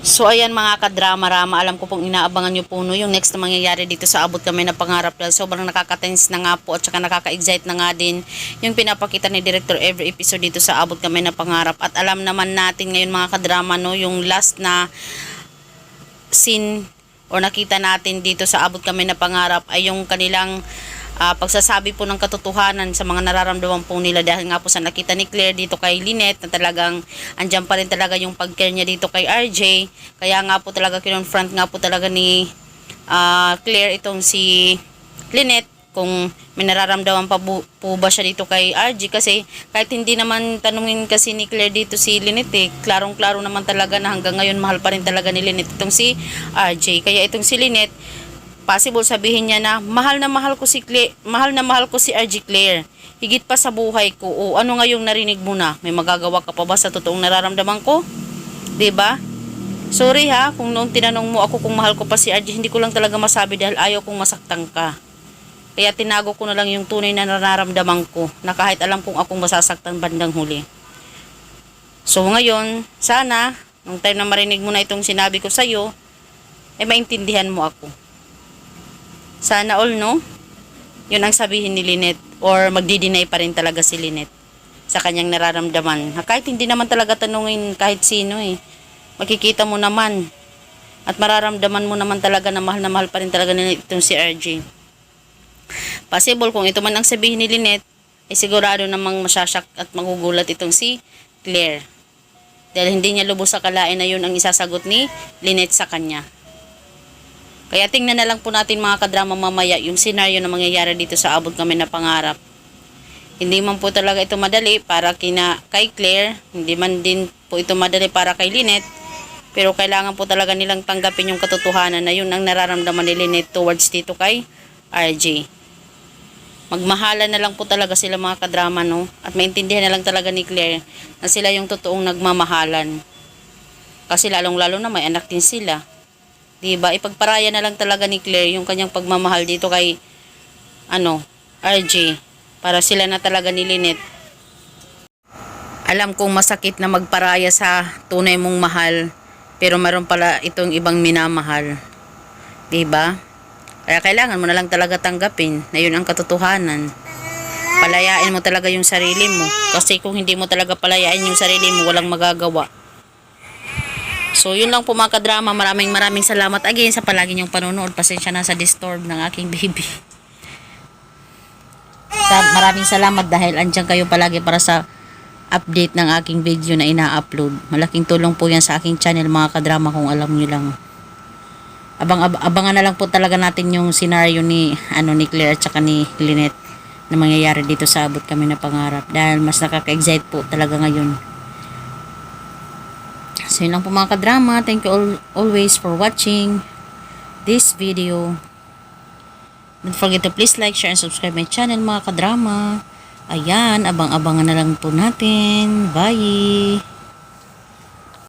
So ayan mga kadrama-rama, alam ko pong inaabangan nyo po no, yung next na mangyayari dito sa Abot Kami na Pangarap dahil sobrang nakaka-tense na nga po at saka nakaka-excite na nga din yung pinapakita ni Director every episode dito sa Abot Kami na Pangarap. At alam naman natin ngayon mga kadrama no, yung last na scene o nakita natin dito sa Abot Kami na Pangarap ay yung kanilang pagsasabi po ng katotohanan sa mga nararamdaman po nila dahil nga po sa nakita ni Claire dito kay Lynette na talagang andyan pa rin talaga yung pag-care niya dito kay RJ. Kaya nga po talaga kinonfront nga po talaga ni Claire itong si Lynette kung may nararamdaman pa po ba siya dito kay RJ, kasi kahit hindi naman tanungin kasi ni Claire dito si Lynette klarong-klaro naman talaga na hanggang ngayon mahal pa rin talaga ni Lynette itong si RJ. Kaya itong si Lynette possible sabihin niya na mahal na mahal ko si Claire, mahal na mahal ko si RJ Claire. Higit pa sa buhay ko. O ano nga yung narinig mo na? May magagawa ka pa ba sa totoong nararamdaman ko? 'Di ba? Sorry ha, kung noong tinanong mo ako kung mahal ko pa si RJ, hindi ko lang talaga masabi dahil ayaw kong masaktan ka. Kaya tinago ko na lang yung tunay na nararamdaman ko na kahit alam kong akong masasaktan bandang huli. So ngayon, sana, nung time na marinig mo na itong sinabi ko sa'yo, ay maintindihan mo ako. Sana all, no? Yun ang sabihin ni Lynette. Or magdi-deny pa rin talaga si Lynette sa kanyang nararamdaman. Kahit hindi naman talaga tanungin kahit sino makikita mo naman. At mararamdaman mo naman talaga na mahal pa rin talaga ni itong si RJ. Possible kung ito man ang sabihin ni Lynette, ay sigurado namang masasyak at magugulat itong si Claire. Dahil hindi niya lubos sa kalain na yun ang isasagot ni Lynette sa kanya. Kaya tingnan na lang po natin mga kadrama mamaya yung senaryo na mangyayari dito sa Abot Kami na Pangarap. Hindi man po talaga ito madali para kay Claire, hindi man din po ito madali para kay Lynette, pero kailangan po talaga nilang tanggapin yung katotohanan na yun ang nararamdaman ni Lynette towards dito kay RJ. Magmahalan na lang po talaga sila mga kadrama no, at maintindihan na lang talaga ni Claire na sila yung totoong nagmamahalan. Kasi lalong-lalo na may anak din sila. Diba? Ipagparaya na lang talaga ni Claire yung kanyang pagmamahal dito kay RJ para sila na talaga ni Lynette. Alam kong masakit na magparaya sa tunay mong mahal, pero meron pala itong ibang minamahal. Diba? Kaya kailangan mo na lang talaga tanggapin na yun ang katotohanan. Palayain mo talaga yung sarili mo, kasi kung hindi mo talaga palayain yung sarili mo, walang magagawa. So, yun lang po mga kadrama. Maraming salamat again sa palagi niyong panonood. Pasensya na sa disturb ng aking baby. Maraming salamat dahil andyan kayo palagi para sa update ng aking video na ina-upload. Malaking tulong po yan sa aking channel mga kadrama kung alam niyo lang. Abangan na lang po talaga natin yung scenario ni Claire at saka ni Lynette na mangyayari dito sa Abot Kami na Pangarap. Dahil mas nakaka-excite po talaga ngayon. So yun lang po mga kadrama. Thank you always for watching this video. Don't forget to please like, share, and subscribe my channel mga kadrama. Ayan, abang-abangan na lang po natin. Bye!